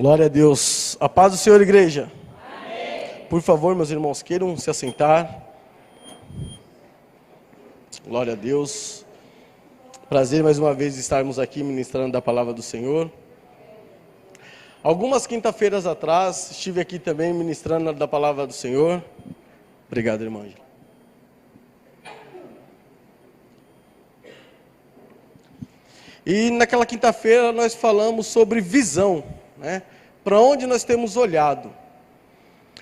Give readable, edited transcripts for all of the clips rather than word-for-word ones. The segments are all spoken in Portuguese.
Glória a Deus. A paz do Senhor, igreja. Amém. Por favor, meus irmãos, queiram se assentar. Glória a Deus. Prazer mais uma vez estarmos aqui ministrando da palavra do Senhor. Algumas quinta-feiras atrás, estive aqui também ministrando da palavra do Senhor. Obrigado, irmã Angela. E naquela quinta-feira nós falamos sobre visão, né? Para onde nós temos olhado.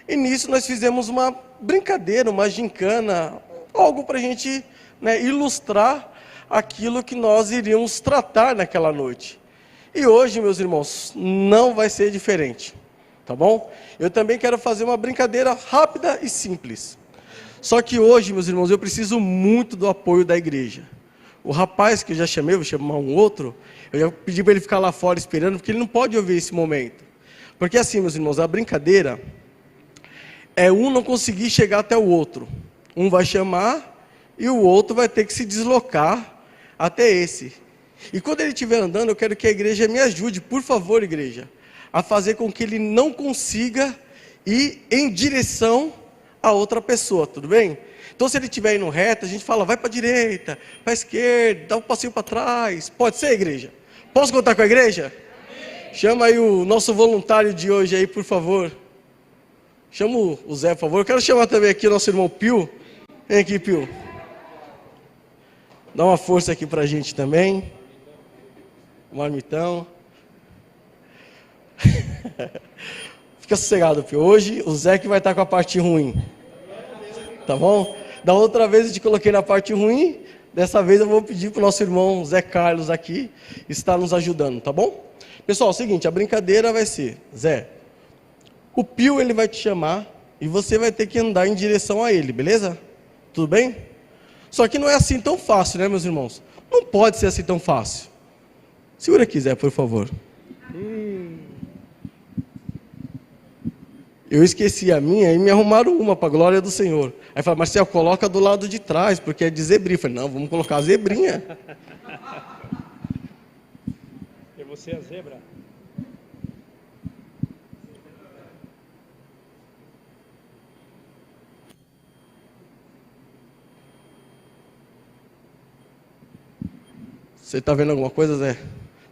E nisso nós fizemos uma brincadeira, uma gincana, algo para a gente, né, ilustrar aquilo que nós iríamos tratar naquela noite. E hoje, meus irmãos, não vai ser diferente, tá bom? Eu também quero fazer uma brincadeira rápida e simples. Só que hoje, meus irmãos, eu preciso muito do apoio da igreja. O rapaz que eu já chamei, vou chamar um outro, eu já pedi para ele ficar lá fora esperando, porque ele não pode ouvir esse momento. Porque assim, meus irmãos, a brincadeira é um não conseguir chegar até o outro. Um vai chamar e o outro vai ter que se deslocar até esse. E quando ele estiver andando, eu quero que a igreja me ajude, por favor, igreja, a fazer com que ele não consiga ir em direção a outra pessoa, tudo bem? Então, se ele estiver indo reto, a gente fala, vai para a direita, para a esquerda, dá um passinho para trás. Pode ser, igreja? Posso contar com a igreja? Amém. Chama aí o nosso voluntário de hoje aí, por favor. Chama o Zé, por favor. Eu quero chamar também aqui o nosso irmão Pio. Vem aqui, Pio. Dá uma força aqui para a gente também. O marmitão. Fica sossegado, Pio. Hoje o Zé que vai estar com a parte ruim. Tá bom? Da outra vez eu te coloquei na parte ruim, dessa vez eu vou pedir para o nosso irmão Zé Carlos aqui estar nos ajudando, tá bom? Pessoal, é o seguinte, a brincadeira vai ser, Zé, o Pio ele vai te chamar e você vai ter que andar em direção a ele, beleza? Tudo bem? Só que não é assim tão fácil, né, meus irmãos? Não pode ser assim tão fácil. Segura aqui, Zé, por favor. Eu esqueci a minha e me arrumaram uma para a glória do Senhor. Aí falaram, Marcelo, coloca do lado de trás, porque é de zebrinha. Eu falei, não, vamos colocar a zebrinha. E você é a zebra? Você está vendo alguma coisa, Zé?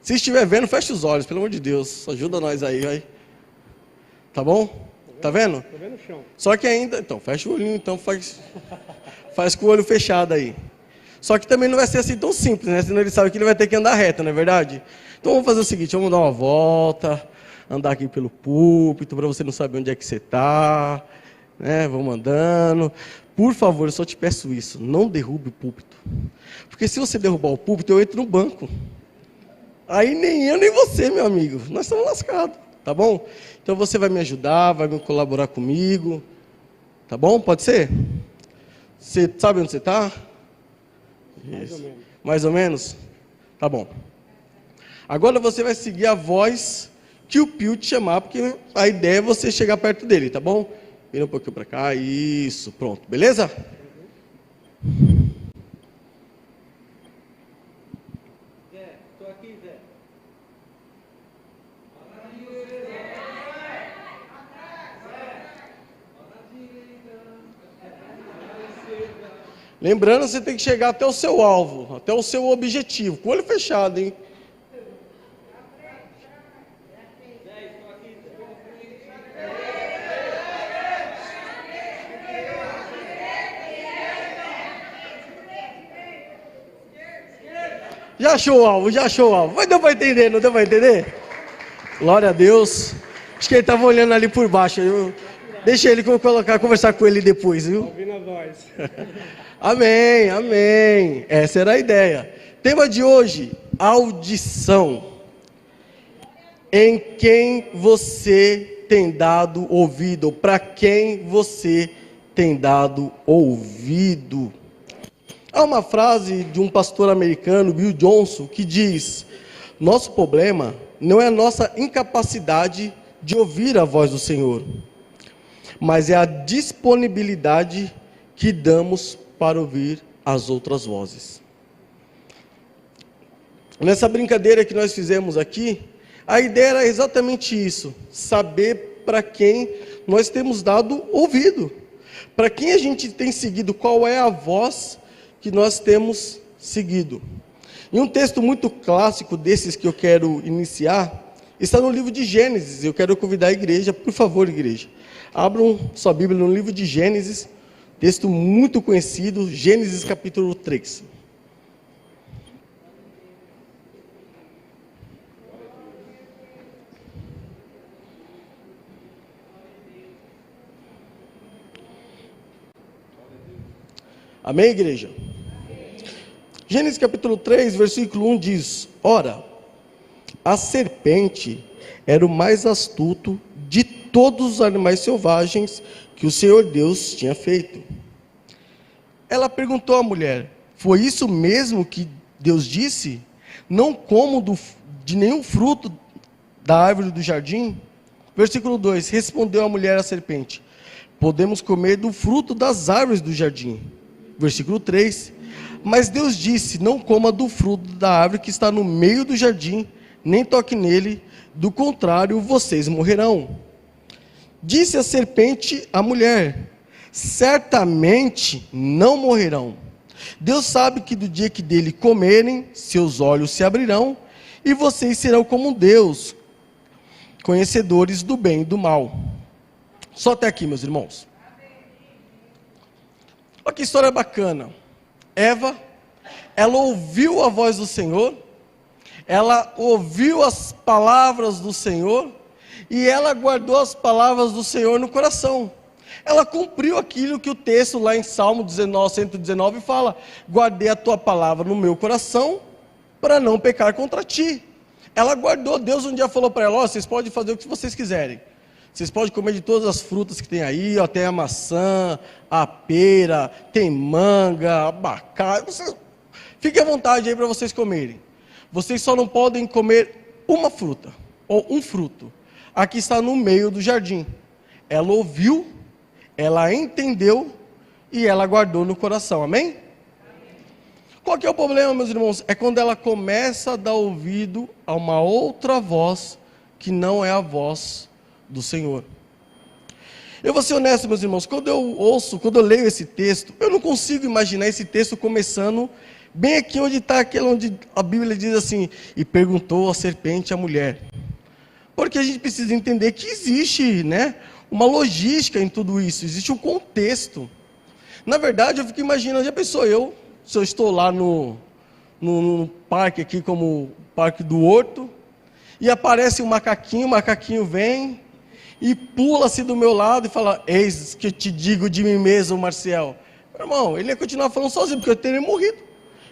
Se estiver vendo, fecha os olhos, pelo amor de Deus. Ajuda nós aí, vai. Tá bom? Tá vendo? Tô vendo o chão. Só que ainda... Então, fecha o olhinho, então faz com o olho fechado aí. Só que também não vai ser assim tão simples, né? Senão ele sabe que ele vai ter que andar reto, não é verdade? Então vamos fazer o seguinte, vamos dar uma volta, andar aqui pelo púlpito, para você não saber onde é que você está, né? Vamos andando. Por favor, eu só te peço isso, não derrube o púlpito. Porque se você derrubar o púlpito, eu entro no banco. Aí nem eu, nem você, meu amigo. Nós estamos lascados, tá bom? Então você vai me ajudar, vai me colaborar comigo, tá bom? Pode ser? Você sabe onde você está? Mais ou menos. Mais ou menos? Tá bom. Agora você vai seguir a voz que o Pio te chamar, porque a ideia é você chegar perto dele, tá bom? Vira um pouquinho para cá, isso, pronto, beleza? Zé, tô aqui, Zé. Lembrando, você tem que chegar até o seu alvo, até o seu objetivo, com o olho fechado, hein? Já achou o alvo, já achou o alvo. Mas deu para entender, não deu para entender? Glória a Deus. Acho que ele estava olhando ali por baixo. Deixa ele que eu vou conversar com ele depois, viu? Ouvindo a voz. Amém, amém. Essa era a ideia. Tema de hoje, audição. Em quem você tem dado ouvido? Para quem você tem dado ouvido? Há uma frase de um pastor americano, Bill Johnson, que diz: nosso problema não é a nossa incapacidade de ouvir a voz do Senhor, mas é a disponibilidade que damos para ouvir as outras vozes. Nessa brincadeira que nós fizemos aqui, A ideia era exatamente isso, saber para quem nós temos dado ouvido, para quem a gente tem seguido, qual é a voz que nós temos seguido. E um texto muito clássico desses que eu quero iniciar, está no livro de Gênesis. Eu quero convidar a igreja, por favor, igreja, abram sua Bíblia no livro de Gênesis, texto muito conhecido, Gênesis capítulo 3. Amém, igreja? Gênesis capítulo 3, versículo 1 diz: Ora, a serpente era o mais astuto de todos os animais selvagens que o Senhor Deus tinha feito. Ela perguntou à mulher: foi isso mesmo que Deus disse? Não como de nenhum fruto da árvore do jardim? Versículo 2: respondeu a mulher à serpente: podemos comer do fruto das árvores do jardim. Versículo 3: mas Deus disse: não coma do fruto da árvore que está no meio do jardim, nem toque nele, do contrário vocês morrerão. Disse a serpente à mulher: certamente não morrerão. Deus sabe que do dia que dele comerem, seus olhos se abrirão, e vocês serão como Deus, conhecedores do bem e do mal. Só até aqui, meus irmãos. Olha que história bacana. Eva, ela ouviu a voz do Senhor, ela ouviu as palavras do Senhor, e ela guardou as palavras do Senhor no coração. Ela cumpriu aquilo que o texto lá em Salmo 119 fala: guardei a tua palavra no meu coração, para não pecar contra ti. Ela guardou. Deus um dia falou para ela: vocês podem fazer o que vocês quiserem. Vocês podem comer de todas as frutas que tem aí, ó, tem a maçã, a pera, tem manga, abacate. Fiquem à vontade aí para vocês comerem. Vocês só não podem comer uma fruta, ou um fruto. Aqui está no meio do jardim. Ela ouviu, ela entendeu e ela guardou no coração. Amém? Qual que é o problema, meus irmãos? É quando ela começa a dar ouvido a uma outra voz que não é a voz do Senhor. Eu vou ser honesto, meus irmãos, quando eu leio esse texto, eu não consigo imaginar esse texto começando bem aqui onde está aquele onde a Bíblia diz assim: e perguntou a serpente à mulher. Porque a gente precisa entender que existe, né, uma logística em tudo isso, existe um contexto. Na verdade, eu fico imaginando, já pensou se eu estou lá no parque aqui, como o Parque do Horto, e aparece um macaquinho, o macaquinho vem e pula assim do meu lado e fala: eis que eu te digo de mim mesmo, Marcial. Meu irmão, ele ia continuar falando sozinho, porque eu teria morrido.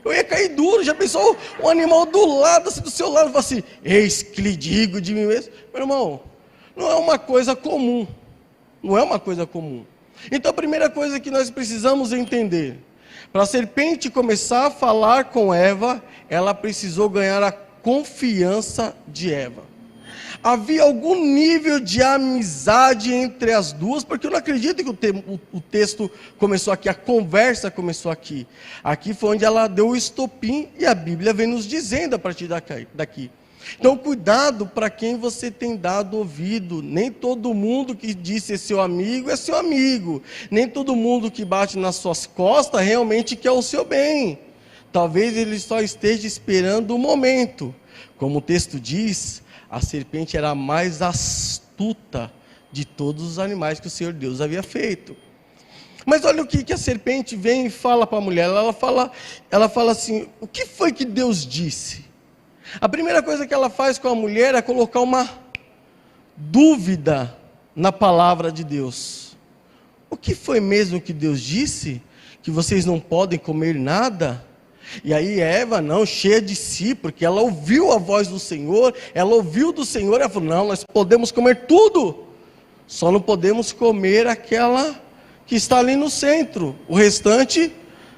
Eu ia cair duro. Já pensou um animal do lado, assim, do seu lado, e fala assim: eis que lhe digo de mim mesmo. Meu irmão, não é uma coisa comum. Não é uma coisa comum. Então a primeira coisa que nós precisamos entender: para a serpente começar a falar com Eva, ela precisou ganhar a confiança de Eva. Havia algum nível de amizade entre as duas, porque eu não acredito que o texto começou aqui, a conversa começou aqui. Aqui foi onde ela deu o estopim, e a Bíblia vem nos dizendo a partir daqui. Então, cuidado para quem você tem dado ouvido. Nem todo mundo que disse é seu amigo é seu amigo. Nem todo mundo que bate nas suas costas realmente quer o seu bem. Talvez ele só esteja esperando o momento. Como o texto diz, a serpente era a mais astuta de todos os animais que o Senhor Deus havia feito. Mas olha o que a serpente vem e fala para a mulher. Ela fala assim: o que foi que Deus disse? A primeira coisa que ela faz com a mulher é colocar uma dúvida na palavra de Deus. O que foi mesmo que Deus disse? Que vocês não podem comer nada? E aí Eva, não, cheia de si, porque ela ouviu a voz do Senhor, ela ouviu do Senhor, ela falou: não, nós podemos comer tudo, só não podemos comer aquela que está ali no centro, o restante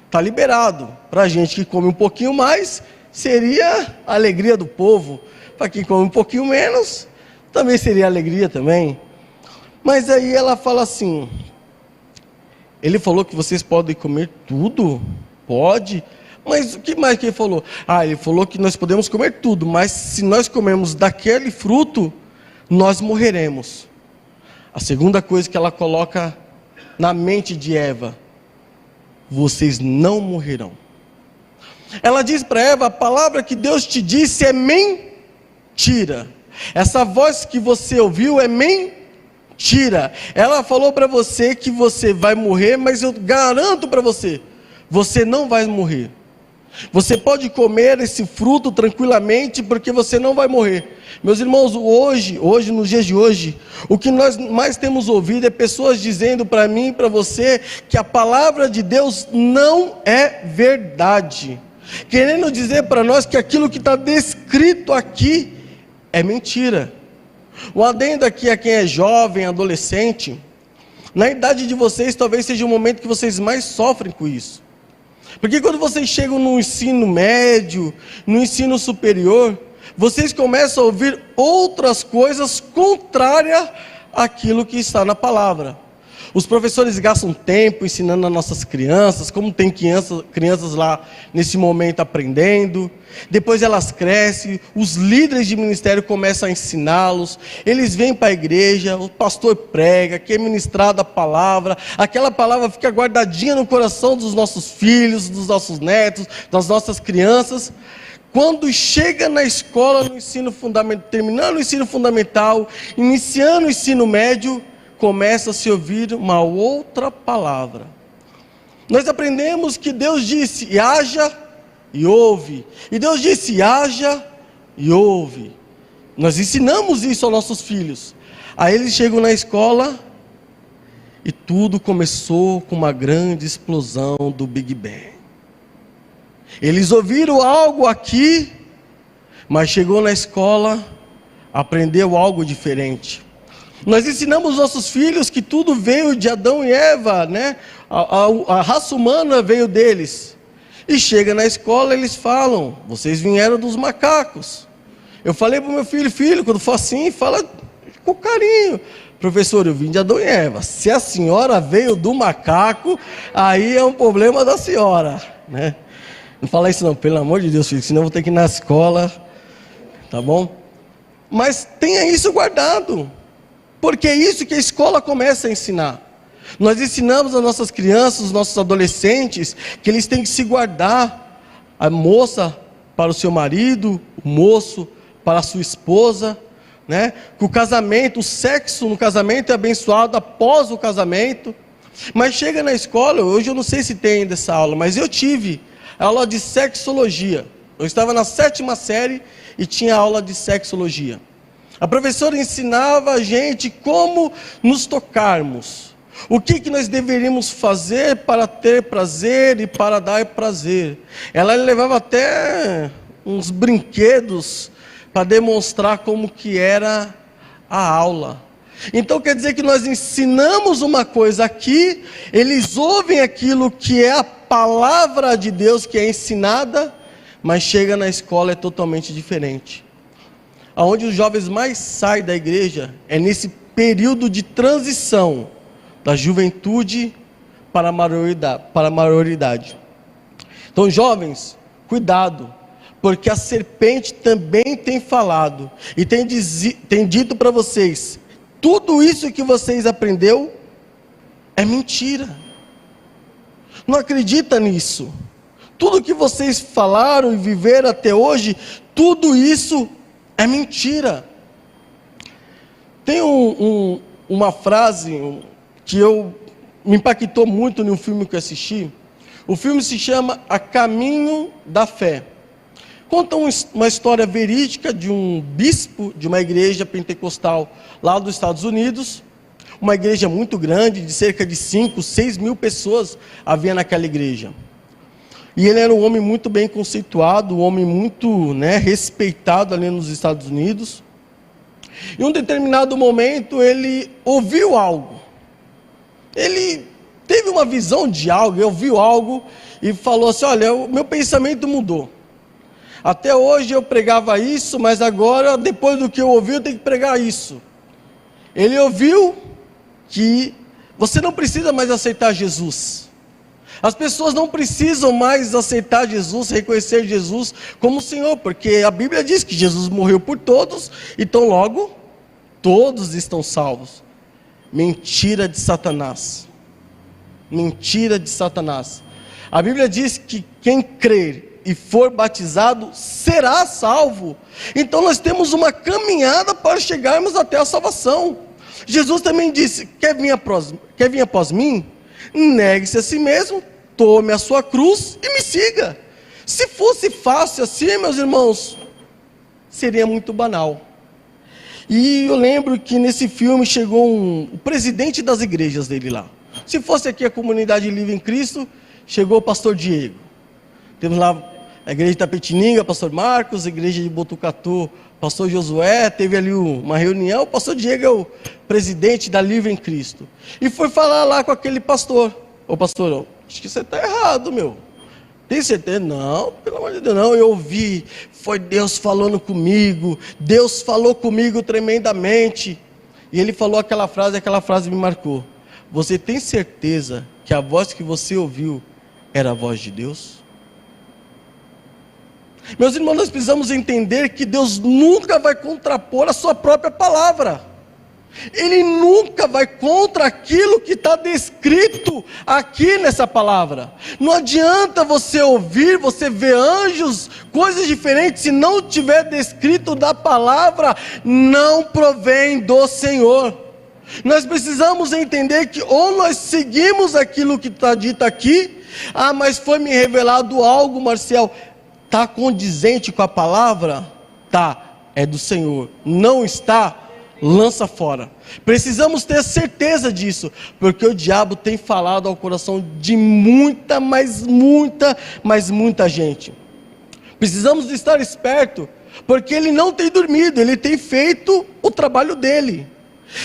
está liberado. Para a gente que come um pouquinho mais, seria a alegria do povo. Para quem come um pouquinho menos, também seria alegria também. Mas aí ela fala assim: ele falou que vocês podem comer tudo? Pode. Mas o que mais que ele falou? Ele falou que nós podemos comer tudo, mas se nós comermos daquele fruto, nós morreremos. A segunda coisa que ela coloca na mente de Eva: vocês não morrerão. Ela diz para Eva: a palavra que Deus te disse é mentira. Essa voz que você ouviu é mentira. Ela falou para você que você vai morrer, mas eu garanto para você, você não vai morrer. Você pode comer esse fruto tranquilamente, porque você não vai morrer. Meus irmãos, hoje, nos dias de hoje, o que nós mais temos ouvido é pessoas dizendo para mim e para você que a palavra de Deus não é verdade, querendo dizer para nós que aquilo que está descrito aqui é mentira. Um adendo aqui a quem é jovem, adolescente: na idade de vocês talvez seja o momento que vocês mais sofrem com isso. Porque quando vocês chegam no ensino médio, no ensino superior, vocês começam a ouvir outras coisas contrárias àquilo que está na palavra. Os professores gastam tempo ensinando as nossas crianças, como tem crianças lá nesse momento aprendendo. Depois elas crescem, os líderes de ministério começam a ensiná-los. Eles vêm para a igreja, o pastor prega, que é ministrada a palavra. Aquela palavra fica guardadinha no coração dos nossos filhos, dos nossos netos, das nossas crianças. Quando chega na escola, no ensino fundamental, terminando o ensino fundamental, iniciando o ensino médio, começa a se ouvir uma outra palavra. Nós aprendemos que Deus disse: e haja e ouve. E Deus disse: haja e ouve. Nós ensinamos isso aos nossos filhos. Aí eles chegam na escola e tudo começou com uma grande explosão do Big Bang. Eles ouviram algo aqui, mas chegou na escola, aprendeu algo diferente. Nós ensinamos aos nossos filhos que tudo veio de Adão e Eva, né? A raça humana veio deles. E chega na escola, eles falam: vocês vieram dos macacos. Eu falei para o meu filho, quando for assim, fala com carinho: professor, eu vim de Adão e Eva. Se a senhora veio do macaco, aí é um problema da senhora, né? Não fala isso não, pelo amor de Deus, filho, senão eu vou ter que ir na escola, tá bom? Mas tenha isso guardado, porque é isso que a escola começa a ensinar. Nós ensinamos às nossas crianças, os nossos adolescentes, que eles têm que se guardar. A moça para o seu marido, o moço para a sua esposa, né? Que o casamento, o sexo no casamento é abençoado após o casamento. Mas chega na escola, hoje eu não sei se tem ainda essa aula, mas eu tive aula de sexologia. Eu estava na 7ª série e tinha aula de sexologia. A professora ensinava a gente como nos tocarmos. O que nós deveríamos fazer para ter prazer e para dar prazer. Ela levava até uns brinquedos para demonstrar como que era a aula. Então quer dizer que nós ensinamos uma coisa aqui, eles ouvem aquilo que é a palavra de Deus que é ensinada, mas chega na escola é totalmente diferente. Aonde os jovens mais saem da igreja é nesse período de transição da juventude para a maioridade. Então, jovens, cuidado, porque a serpente também tem falado e tem dito para vocês: tudo isso que vocês aprenderam é mentira. Não acredita nisso. Tudo que vocês falaram e viveram até hoje, tudo isso é mentira. Tem uma frase que me impactou muito num filme que eu assisti. O filme se chama A Caminho da Fé. Conta uma história verídica de um bispo de uma igreja pentecostal lá dos Estados Unidos. Uma igreja muito grande, de cerca de 5, 6 mil pessoas havia naquela igreja. E ele era um homem muito bem conceituado, um homem muito, respeitado ali nos Estados Unidos. Em um determinado momento ele ouviu algo. Ele teve uma visão de algo, ouviu algo e falou assim: olha, o meu pensamento mudou. Até hoje eu pregava isso, mas agora, depois do que eu ouvi, eu tenho que pregar isso. Ele ouviu que você não precisa mais aceitar Jesus. As pessoas não precisam mais aceitar Jesus, reconhecer Jesus como Senhor, porque a Bíblia diz que Jesus morreu por todos, então logo, todos estão salvos. Mentira de Satanás. Mentira de Satanás. A Bíblia diz que quem crer e for batizado será salvo. Então nós temos uma caminhada para chegarmos até a salvação. Jesus também disse: quer vir após mim? Negue-se a si mesmo, tome a sua cruz e me siga. Se fosse fácil assim, meus irmãos, seria muito banal. E eu lembro que nesse filme chegou o presidente das igrejas dele lá. Se fosse aqui a Comunidade Livre em Cristo, chegou o pastor Diego. Temos lá a igreja de Tapetininga, pastor Marcos, a igreja de Botucatu, pastor Josué, teve ali uma reunião, o pastor Diego é o presidente da Livre em Cristo. E foi falar lá com aquele pastor: ô pastor, acho que você está errado, meu. Tem certeza? Não, pelo amor de Deus, não. Eu ouvi, foi Deus falando comigo, Deus falou comigo tremendamente. E ele falou aquela frase me marcou: você tem certeza que a voz que você ouviu era a voz de Deus? Meus irmãos, nós precisamos entender que Deus nunca vai contrapor a sua própria palavra. Ele nunca vai contra aquilo que está descrito aqui nessa palavra. Não adianta você ouvir, você ver anjos, coisas diferentes, se não tiver descrito da palavra, não provém do Senhor. Nós precisamos entender que ou nós seguimos aquilo que está dito aqui: ah, mas foi me revelado algo, Marcial, está condizente com a palavra? Tá, é do Senhor. Não está? Lança fora. Precisamos ter certeza disso, porque o diabo tem falado ao coração de muita gente. Precisamos estar esperto, porque ele não tem dormido, ele tem feito o trabalho dele.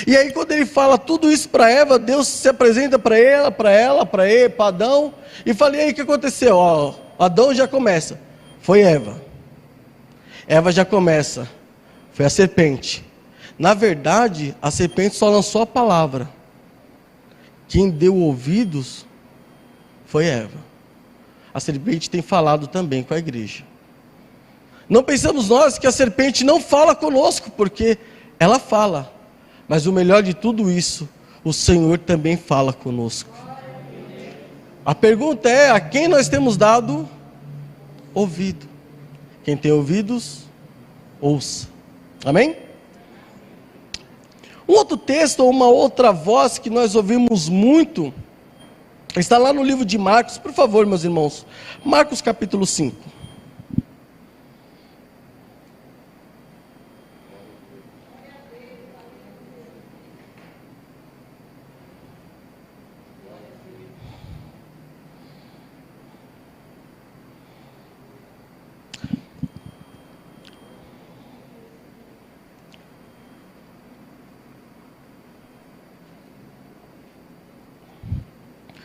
E aí quando ele fala tudo isso para Eva, Deus se apresenta para ele, para Adão, e fala: e aí o que aconteceu? Ó, Adão já começa, foi Eva. Eva já começa, foi a serpente. Na verdade, a serpente só lançou a palavra. Quem deu ouvidos foi Eva. A serpente tem falado também com a igreja. Não pensamos nós que a serpente não fala conosco, porque ela fala. Mas o melhor de tudo isso, o Senhor também fala conosco. A pergunta é: a quem nós temos dado ouvido? Quem tem ouvidos, ouça. Amém? Um outro texto, ou uma outra voz que nós ouvimos muito, está lá no livro de Marcos. Por favor, meus irmãos, Marcos capítulo 5.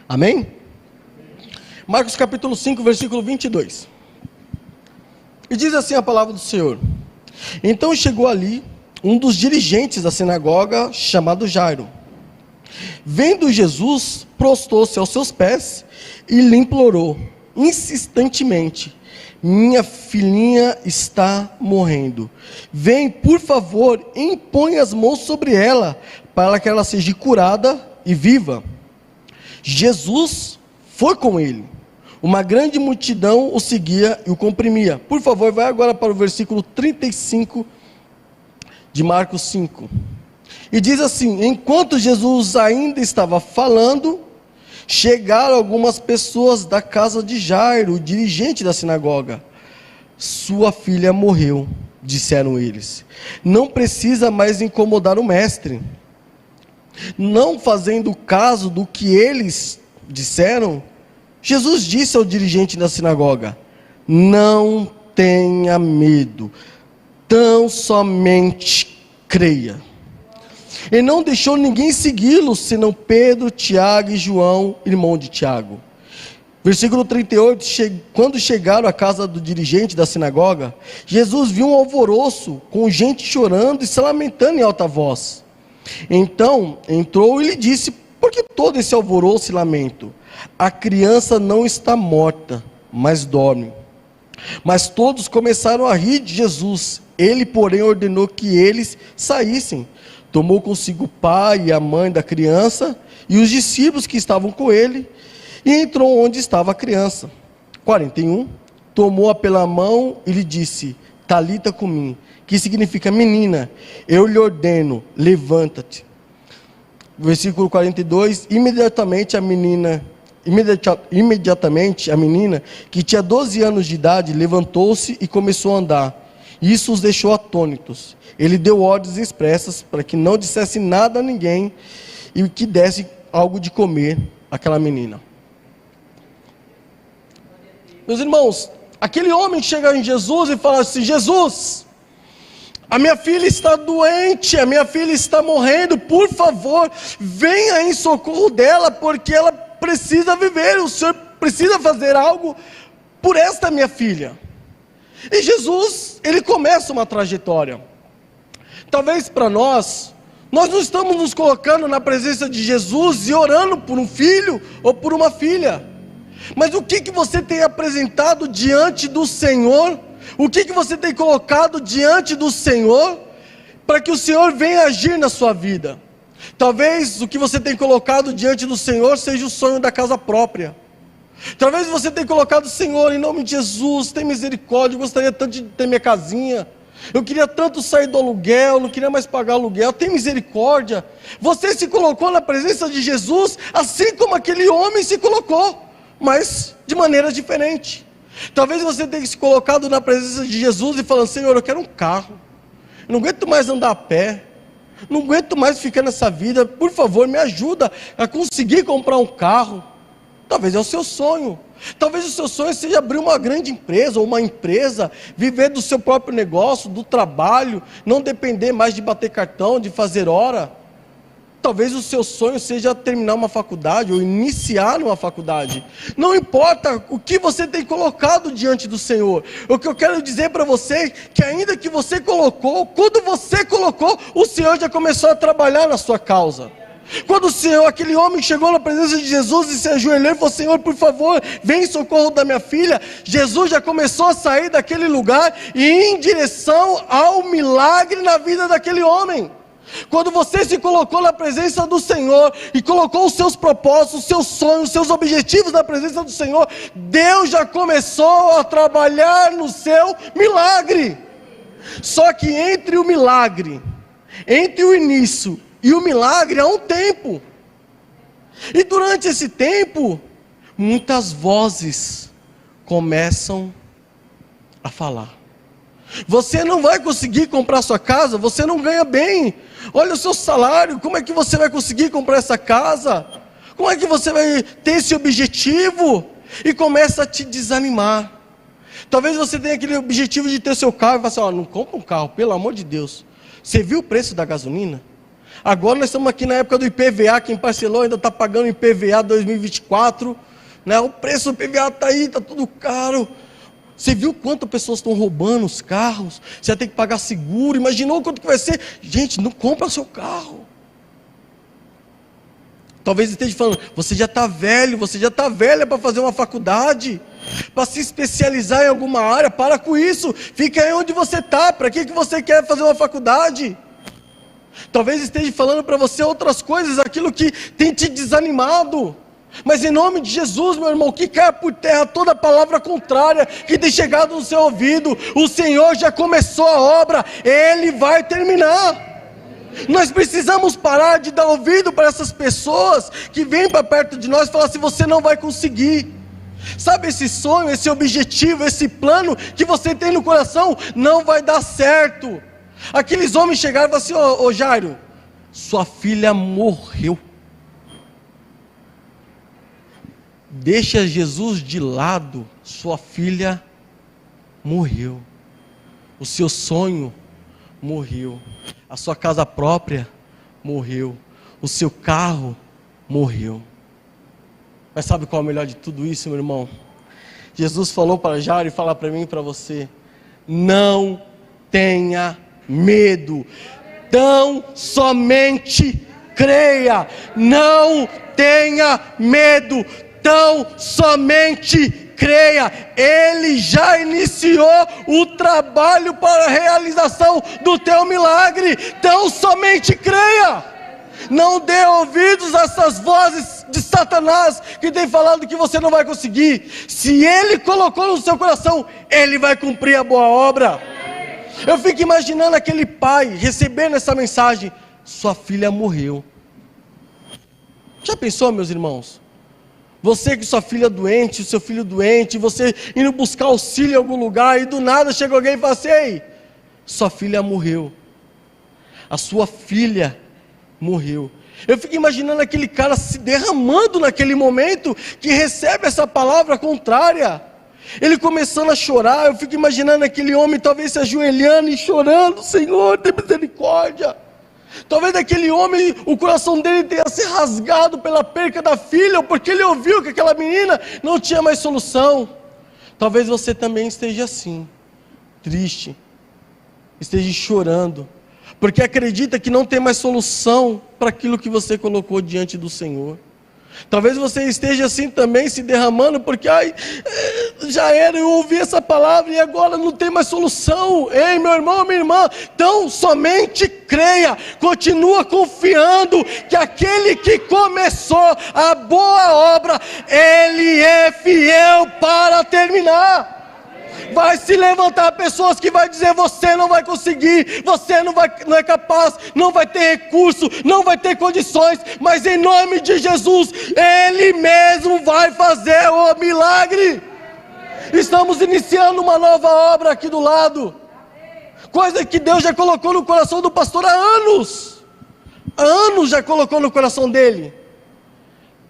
Amém? Marcos capítulo 5, versículo 22. E diz assim a palavra do Senhor: então chegou ali um dos dirigentes da sinagoga, chamado Jairo. Vendo Jesus, prostou-se aos seus pés e lhe implorou insistentemente: minha filhinha está morrendo. Vem, por favor, impõe as mãos sobre ela, para que ela seja curada e viva. Jesus foi com ele. Uma grande multidão o seguia e o comprimia. Por favor, vai agora para o versículo 35 de Marcos 5. E diz assim: enquanto Jesus ainda estava falando, chegaram algumas pessoas da casa de Jairo, o dirigente da sinagoga. Sua filha morreu, disseram eles. Não precisa mais incomodar o mestre. Não fazendo caso do que eles disseram, Jesus disse ao dirigente da sinagoga: não tenha medo, tão somente creia. E não deixou ninguém segui-lo, senão Pedro, Tiago e João, irmão de Tiago. Versículo 38, quando chegaram à casa do dirigente da sinagoga, Jesus viu um alvoroço, com gente chorando e se lamentando em alta voz. Então entrou e lhe disse: por Por que todo esse alvoroço e lamento? A criança não está morta, mas dorme. Mas todos começaram a rir de Jesus. Ele, porém, ordenou que eles saíssem. Tomou consigo o pai e a mãe da criança e os discípulos que estavam com ele, e entrou onde estava a criança. 41. Tomou-a pela mão e lhe disse: Talita cumi, que significa menina, eu lhe ordeno, levanta-te. Versículo 42. Imediatamente a menina, que tinha 12 anos de idade, levantou-se e começou a andar. Isso os deixou atônitos. Ele deu ordens expressas para que não dissesse nada a ninguém e que desse algo de comer àquela menina. Meus irmãos, aquele homem chega em Jesus e fala assim: Jesus, a minha filha está doente, a minha filha está morrendo, por favor, venha em socorro dela, porque ela precisa viver, o Senhor precisa fazer algo por esta minha filha. E Jesus, ele começa uma trajetória. Talvez para nós não estamos nos colocando na presença de Jesus e orando por um filho ou por uma filha. Mas o que você tem apresentado diante do Senhor? O que você tem colocado diante do Senhor para que o Senhor venha agir na sua vida? Talvez o que você tem colocado diante do Senhor seja o sonho da casa própria. Talvez você tenha colocado: Senhor, em nome de Jesus, tem misericórdia, eu gostaria tanto de ter minha casinha, eu queria tanto sair do aluguel, não queria mais pagar aluguel, tem misericórdia. Você se colocou na presença de Jesus, assim como aquele homem se colocou, mas de maneira diferente. Talvez você tenha se colocado na presença de Jesus e falando: Senhor, eu quero um carro, eu não aguento mais andar a pé, não aguento mais ficar nessa vida, por favor, me ajuda a conseguir comprar um carro. Talvez é o seu sonho. Talvez o seu sonho seja abrir uma grande empresa ou uma empresa, viver do seu próprio negócio, do trabalho, não depender mais de bater cartão, de fazer hora. Talvez o seu sonho seja terminar uma faculdade ou iniciar uma faculdade. Não importa o que você tem colocado diante do Senhor. O que eu quero dizer para você é que ainda que você colocou, quando você colocou, o Senhor já começou a trabalhar na sua causa. Quando o Senhor, aquele homem chegou na presença de Jesus e se ajoelhou e falou: Senhor, por favor, vem em socorro da minha filha. Jesus já começou a sair daquele lugar e ir em direção ao milagre na vida daquele homem. Quando você se colocou na presença do Senhor e colocou os seus propósitos, os seus sonhos, os seus objetivos na presença do Senhor, Deus já começou a trabalhar no seu milagre. Só que entre o milagre, entre o início e o milagre há um tempo. E durante esse tempo, muitas vozes começam a falar. Você não vai conseguir comprar sua casa, você não ganha bem. Olha o seu salário, como é que você vai conseguir comprar essa casa? Como é que você vai ter esse objetivo? E começa a te desanimar. Talvez você tenha aquele objetivo de ter seu carro e fala assim: ó, não compra um carro, pelo amor de Deus. Você viu o preço da gasolina? Agora nós estamos aqui na época do IPVA, quem parcelou ainda está pagando IPVA 2024, né? O preço do IPVA está aí, está tudo caro. Você viu quantas pessoas estão roubando os carros? Você vai ter que pagar seguro, imaginou quanto que vai ser? Gente, não compra seu carro. Talvez esteja falando: você já está velho, você já está velha para fazer uma faculdade, para se especializar em alguma área. Para com isso, fica aí onde você está. Para que você quer fazer uma faculdade? Talvez esteja falando para você outras coisas, aquilo que tem te desanimado. Mas em nome de Jesus, meu irmão, que cai por terra toda palavra contrária que tem chegado no seu ouvido. O Senhor já começou a obra, Ele vai terminar. Nós precisamos parar de dar ouvido para essas pessoas que vêm para perto de nós e falar assim: você não vai conseguir. Sabe, esse sonho, esse objetivo, esse plano que você tem no coração não vai dar certo. Aqueles homens chegaram e falaram assim: ô Jairo, sua filha morreu. Deixa Jesus de lado, sua filha morreu. O seu sonho morreu. A sua casa própria morreu. O seu carro morreu. Mas sabe qual é o melhor de tudo isso, meu irmão? Jesus falou para Jairo e fala para mim e para você: não tenha medo, tão somente creia, não tenha medo, tão somente creia. Ele já iniciou o trabalho para a realização do teu milagre, tão somente creia. Não dê ouvidos a essas vozes de Satanás que tem falado que você não vai conseguir. Se ele colocou no seu coração, ele vai cumprir a boa obra. Eu fico imaginando aquele pai recebendo essa mensagem: sua filha morreu. Já pensou, meus irmãos? Você com sua filha doente, o seu filho doente, você indo buscar auxílio em algum lugar, e do nada chega alguém e fala assim: ei, sua filha morreu. A sua filha morreu. Eu fico imaginando aquele cara se derramando naquele momento que recebe essa palavra contrária. Ele começando a chorar. Eu fico imaginando aquele homem talvez se ajoelhando e chorando: Senhor, tem misericórdia. Talvez aquele homem, o coração dele tenha se rasgado pela perca da filha, ou porque ele ouviu que aquela menina não tinha mais solução. Talvez você também esteja assim, triste, esteja chorando, porque acredita que não tem mais solução para aquilo que você colocou diante do Senhor. Talvez você esteja assim também, se derramando, porque já era, eu ouvi essa palavra e agora não tem mais solução. Ei, meu irmão, minha irmã, então somente creia, continua confiando que aquele que começou a boa obra, ele é fiel para terminar. Vai se levantar pessoas que vai dizer: você não vai conseguir, você não é capaz, não vai ter recurso, não vai ter condições, mas em nome de Jesus, Ele mesmo vai fazer o milagre. Estamos iniciando uma nova obra aqui do lado, coisa que Deus já colocou no coração do pastor há anos já colocou no coração dele,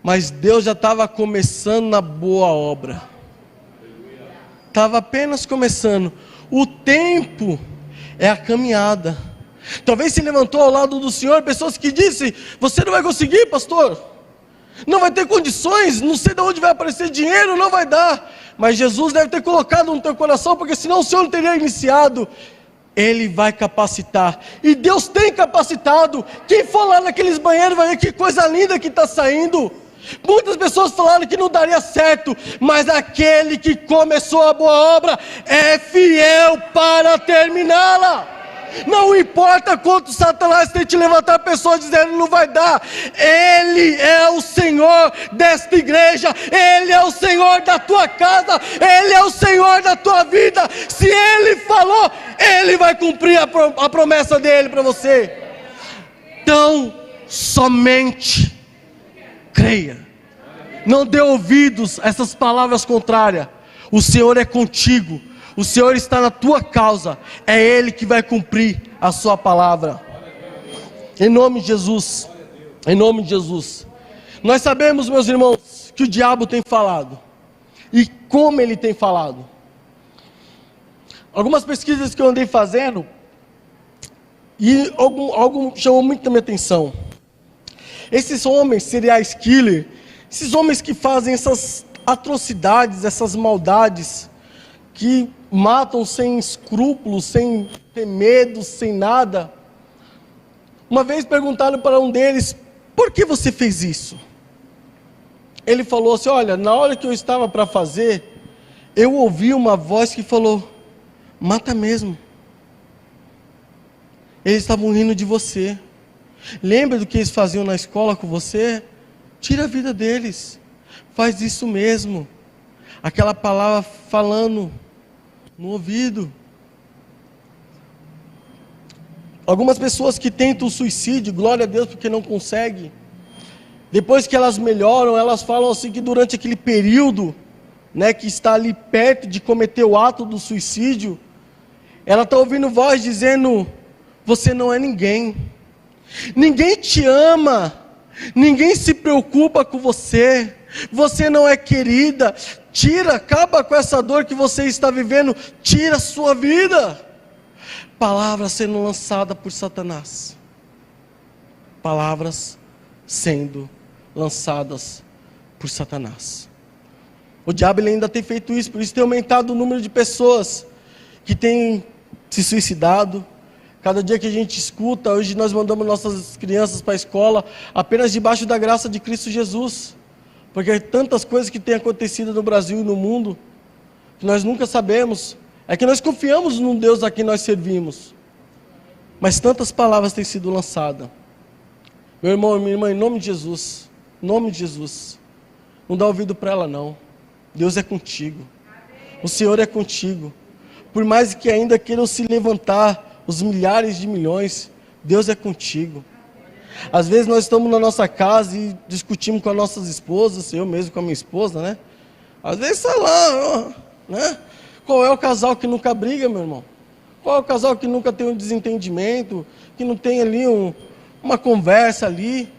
mas Deus já estava começando na boa obra. Estava apenas começando. O tempo é a caminhada. Talvez se levantou ao lado do Senhor pessoas que dizem: você não vai conseguir, pastor, não vai ter condições, não sei de onde vai aparecer dinheiro, não vai dar. Mas Jesus deve ter colocado no teu coração, porque senão o Senhor não teria iniciado. Ele vai capacitar, e Deus tem capacitado. Quem for lá naqueles banheiros vai ver que coisa linda que está saindo. Muitas pessoas falaram que não daria certo, mas aquele que começou a boa obra é fiel para terminá-la. Não importa quanto Satanás tente levantar pessoas dizendo não vai dar, Ele é o Senhor desta igreja, Ele é o Senhor da tua casa, Ele é o Senhor da tua vida. Se Ele falou, Ele vai cumprir a promessa dEle para você. Então, somente creia, não dê ouvidos a essas palavras contrárias. O Senhor é contigo, o Senhor está na tua causa, é Ele que vai cumprir a sua palavra. Em nome de Jesus, em nome de Jesus. Nós sabemos, meus irmãos, que o diabo tem falado, e como ele tem falado. Algumas pesquisas que eu andei fazendo, e algo chamou muito a minha atenção. Esses homens serial killer, esses homens que fazem essas atrocidades, essas maldades, que matam sem escrúpulos, sem ter medo, sem nada. Uma vez perguntaram para um deles: por que você fez isso? Ele falou assim: olha, na hora que eu estava para fazer, eu ouvi uma voz que falou: mata mesmo. Eles estavam rindo de você. Lembra do que eles faziam na escola com você? Tira a vida deles. Faz isso mesmo. Aquela palavra falando no ouvido. Algumas pessoas que tentam o suicídio, glória a Deus porque não conseguem. Depois que elas melhoram, elas falam assim que durante aquele período, que está ali perto de cometer o ato do suicídio, ela está ouvindo voz dizendo: você não é ninguém. Ninguém te ama, ninguém se preocupa com você, você não é querida, acaba com essa dor que você está vivendo, tira a sua vida. Palavras sendo lançadas por Satanás, palavras sendo lançadas por Satanás. O diabo ele ainda tem feito isso, por isso tem aumentado o número de pessoas que têm se suicidado. Cada dia que a gente escuta, hoje nós mandamos nossas crianças para a escola apenas debaixo da graça de Cristo Jesus. Porque tantas coisas que têm acontecido no Brasil e no mundo, que nós nunca sabemos, é que nós confiamos num Deus a quem nós servimos. Mas tantas palavras têm sido lançadas. Meu irmão e minha irmã, em nome de Jesus, não dá ouvido para ela não. Deus é contigo. O Senhor é contigo. Por mais que ainda queiram se levantar os milhares de milhões, Deus é contigo. Às vezes nós estamos na nossa casa e discutimos com as nossas esposas, eu mesmo com a minha esposa, né? Às vezes, sei lá, né? Qual é o casal que nunca briga, meu irmão? Qual é o casal que nunca tem um desentendimento, que não tem ali uma conversa ali,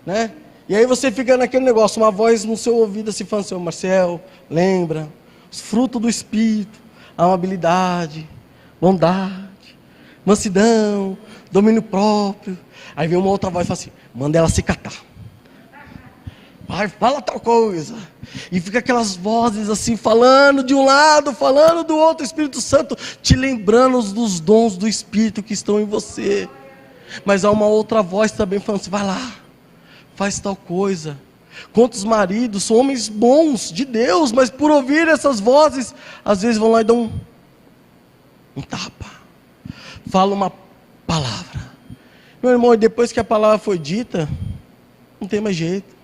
né? E aí você fica naquele negócio, uma voz no seu ouvido assim falando assim, Marcel, lembra, os frutos do Espírito, amabilidade, bondade, mansidão, domínio próprio. Aí vem uma outra voz e fala assim, manda ela se catar. Vai, fala tal coisa. E fica aquelas vozes assim, falando de um lado, falando do outro, o Espírito Santo te lembrando dos dons do Espírito que estão em você. Mas há uma outra voz também falando assim, vai lá, faz tal coisa. Quantos maridos são homens bons de Deus, mas por ouvir essas vozes, às vezes vão lá e dão um tapa. Fala uma palavra. Meu irmão, depois que a palavra foi dita, não tem mais jeito.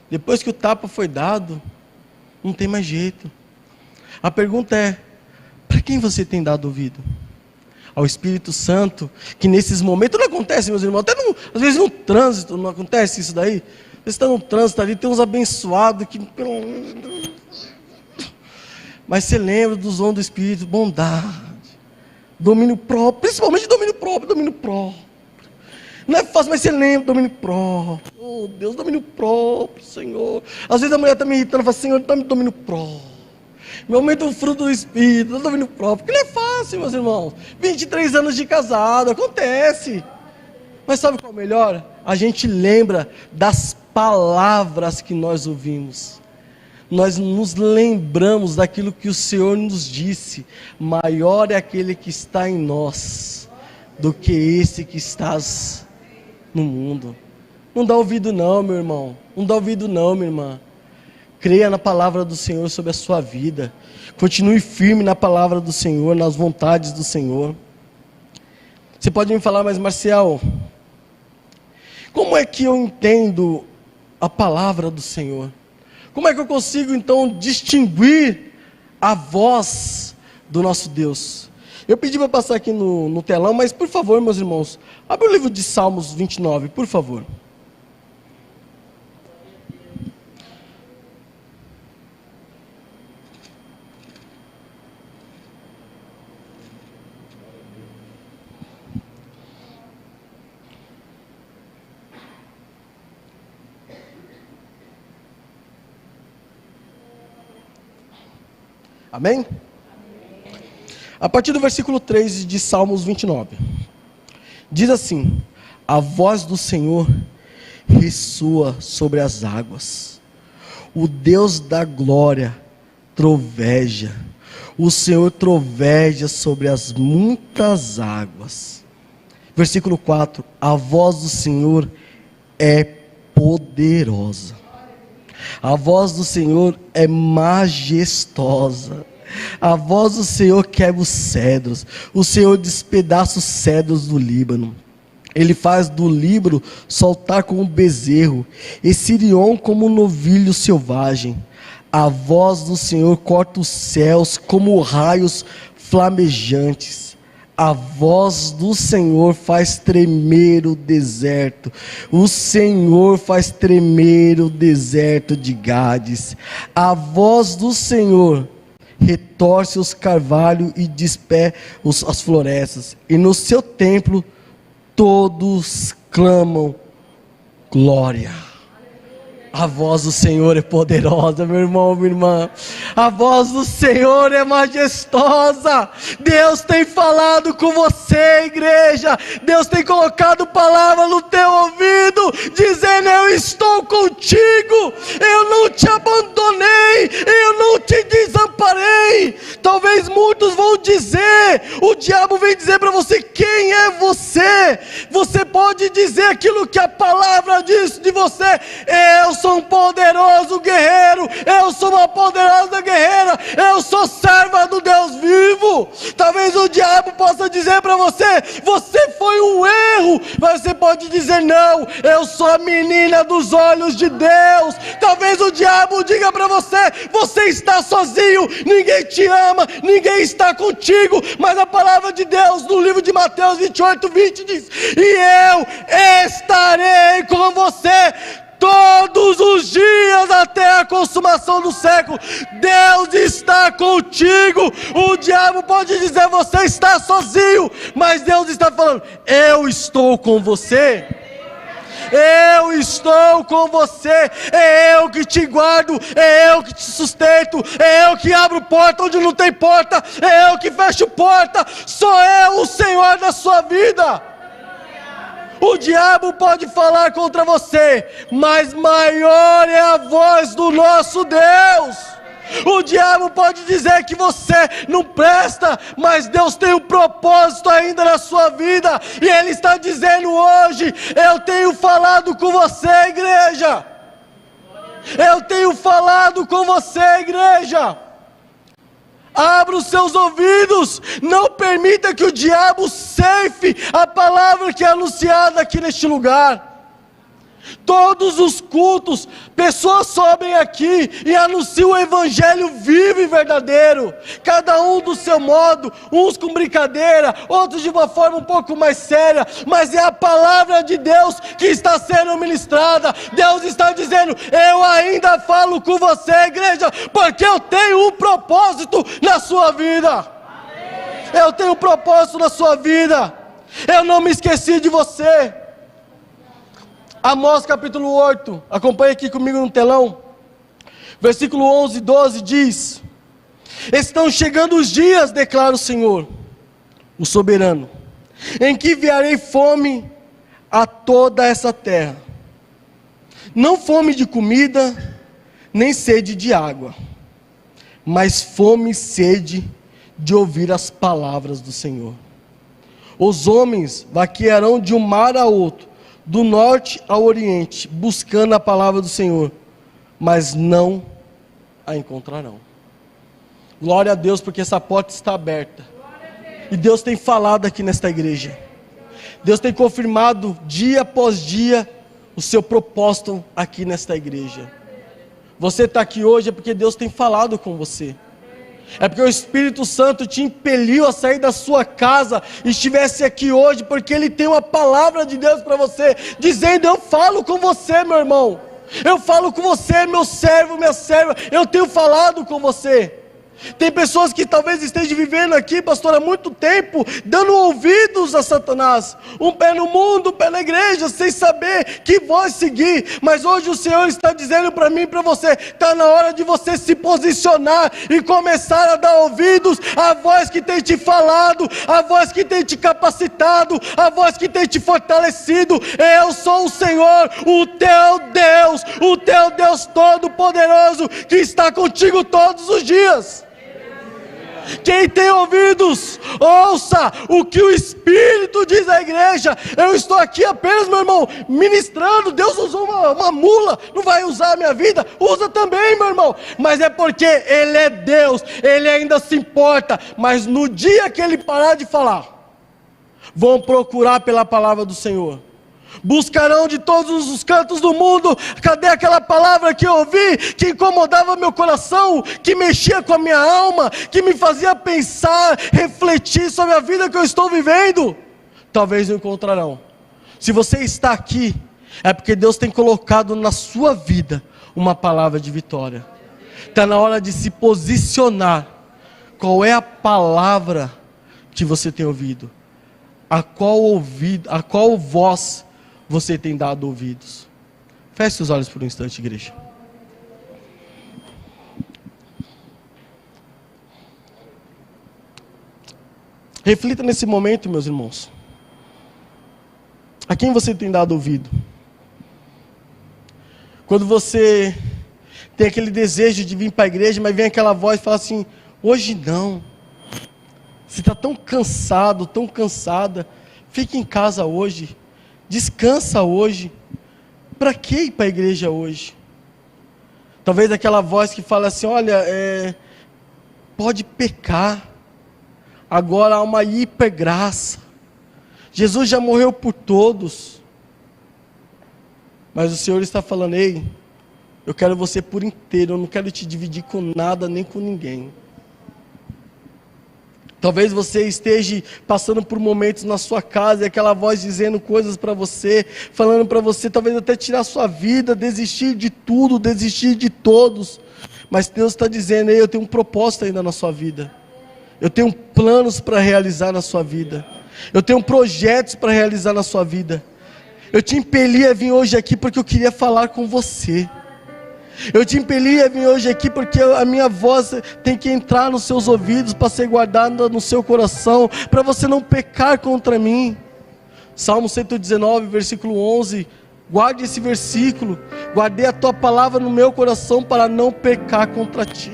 Depois que o tapa foi dado, não tem mais jeito. A pergunta é, para quem você tem dado ouvido? Ao Espírito Santo, que nesses momentos não acontece, meus irmãos, às vezes no trânsito não acontece isso daí. Você está no trânsito ali, tem uns abençoados que... Mas você lembra dos dons do Espírito, bondade, domínio próprio, principalmente domínio próprio. Não é fácil, mas você lembra, domínio próprio. Oh Deus, domínio próprio, Senhor. Às vezes a mulher está me irritando, fala, Senhor, dá-me domínio próprio. Me aumenta o fruto do Espírito, dá domínio próprio. Porque não é fácil, meus irmãos. 23 anos de casado, acontece. Mas sabe qual é o melhor? A gente lembra das palavras que nós ouvimos. Nós nos lembramos daquilo que o Senhor nos disse. Maior é aquele que está em nós do que esse que estás no mundo. Não dá ouvido não, meu irmão. Não dá ouvido não, minha irmã. Creia na palavra do Senhor sobre a sua vida. Continue firme na palavra do Senhor, nas vontades do Senhor. Você pode me falar, mas Marcial, como é que eu entendo a palavra do Senhor? Como é que eu consigo então distinguir a voz do nosso Deus? Eu pedi para passar aqui no telão, mas por favor, meus irmãos, abre o livro de Salmos 29, por favor. Amém? A partir do versículo 3 de Salmos 29. Diz assim: a voz do Senhor ressoa sobre as águas. O Deus da glória troveja. O Senhor troveja sobre as muitas águas. Versículo 4. A voz do Senhor é poderosa. A voz do Senhor é majestosa. A voz do Senhor quebra os cedros. O Senhor despedaça os cedros do Líbano. Ele faz do Líbano soltar como um bezerro, e Sirion como um novilho selvagem. A voz do Senhor corta os céus como raios flamejantes. A voz do Senhor faz tremer o deserto. O Senhor faz tremer o deserto de Gades. A voz do Senhor retorce os carvalhos e despé as florestas. E no seu templo todos clamam glória. A voz do Senhor é poderosa, meu irmão, minha irmã. A voz do Senhor é majestosa. Deus tem falado com você, igreja. Deus tem colocado palavra no teu ouvido, dizendo: eu estou contigo, eu não te abandonei, eu não te desamparei. Talvez muitos vão dizer, o diabo vem dizer para você: quem é você? você pode dizer aquilo que a palavra diz de você: eu sou um poderoso guerreiro, eu sou uma poderosa guerreira, eu sou serva do Deus vivo. Talvez o diabo possa dizer para você: você foi um erro, mas você pode dizer: não, eu sou a menina dos olhos de Deus. Talvez o diabo diga para você: você está sozinho, ninguém te ama, ninguém está contigo, mas a palavra de Deus no livro de Mateus 28:20 diz: e eu estarei com você todos os dias até a consumação do século. Deus está contigo. O diabo pode dizer: você está sozinho, mas Deus está falando: eu estou com você. Eu estou com você, é eu que te guardo, é eu que te sustento, é eu que abro porta onde não tem porta, é eu que fecho porta, sou eu o Senhor da sua vida. O diabo pode falar contra você, mas maior é a voz do nosso Deus. O diabo pode dizer que você não presta, mas Deus tem um propósito ainda na sua vida, e Ele está dizendo hoje: eu tenho falado com você, igreja. Eu tenho falado com você, igreja. Abra os seus ouvidos, não permita que o diabo ceife a palavra que é anunciada aqui neste lugar. Todos os cultos, pessoas sobem aqui e anunciam o evangelho vivo e verdadeiro, cada um do seu modo, uns com brincadeira, outros de uma forma um pouco mais séria, mas é a palavra de Deus que está sendo ministrada. Deus está dizendo: eu ainda falo com você, igreja, porque eu tenho um propósito na sua vida. Eu tenho um propósito na sua vida, eu não me esqueci de você. Amós capítulo 8, acompanhe aqui comigo no telão, versículo 11 e 12 diz: estão chegando os dias, declara o Senhor, o soberano, em que enviarei fome a toda essa terra, não fome de comida, nem sede de água, mas fome e sede de ouvir as palavras do Senhor. Os homens vaquearão de um mar a outro, do norte ao oriente, buscando a palavra do Senhor, mas não a encontrarão. Glória a Deus, porque essa porta está aberta, e Deus tem falado aqui nesta igreja. Deus tem confirmado dia após dia o seu propósito aqui nesta igreja. Você está aqui hoje é porque Deus tem falado com você. É porque o Espírito Santo te impeliu a sair da sua casa e estivesse aqui hoje, porque Ele tem uma palavra de Deus para você, dizendo: eu falo com você, meu irmão, eu falo com você, meu servo, minha serva, eu tenho falado com você. Tem pessoas que talvez estejam vivendo aqui, pastor, há muito tempo, dando ouvidos a Satanás, um pé no mundo, um pé na igreja, sem saber que voz seguir. Mas hoje o Senhor está dizendo para mim e para você: está na hora de você se posicionar e começar a dar ouvidos à voz que tem te falado, à voz que tem te capacitado, à voz que tem te fortalecido. Eu sou o Senhor, o teu Deus Todo-Poderoso, que está contigo todos os dias. Quem tem ouvidos, ouça o que o Espírito diz à igreja. Eu estou aqui apenas, meu irmão, ministrando. Deus usou uma mula, não vai usar a minha vida? Usa também, meu irmão. Mas é porque Ele é Deus, Ele ainda se importa. Mas no dia que Ele parar de falar, vão procurar pela palavra do Senhor. Buscarão de todos os cantos do mundo: cadê aquela palavra que eu ouvi, que incomodava meu coração, que mexia com a minha alma, que me fazia pensar, refletir sobre a vida que eu estou vivendo? Talvez não encontrarão. Se você está aqui, é porque Deus tem colocado na sua vida uma palavra de vitória. Está na hora de se posicionar. Qual é a palavra que você tem ouvido? A qual voz você tem dado ouvidos? Feche os olhos por um instante, igreja. Reflita nesse momento, meus irmãos. A quem você tem dado ouvido? Quando você tem aquele desejo de vir para a igreja, mas vem aquela voz e fala assim: hoje não. Você está tão cansado, tão cansada. Fique em casa hoje. Descansa hoje. Para que ir para a igreja hoje? Talvez aquela voz que fala assim, olha, pode pecar. Agora há uma hipergraça. Jesus já morreu por todos. Mas o Senhor está falando, ei, eu quero você por inteiro, eu não quero te dividir com nada, nem com ninguém. Talvez você esteja passando por momentos na sua casa, e aquela voz dizendo coisas para você, falando para você, talvez até tirar sua vida, desistir de tudo, desistir de todos. Mas Deus está dizendo, ei, eu tenho um propósito ainda na sua vida. Eu tenho planos para realizar na sua vida. Eu tenho projetos para realizar na sua vida. Eu te impeli a vir hoje aqui porque eu queria falar com você. Eu te impeli a vir hoje aqui porque a minha voz tem que entrar nos seus ouvidos para ser guardada no seu coração, para você não pecar contra mim. Salmo 119, versículo 11. Guarde esse versículo. Guardei a tua palavra no meu coração para não pecar contra ti.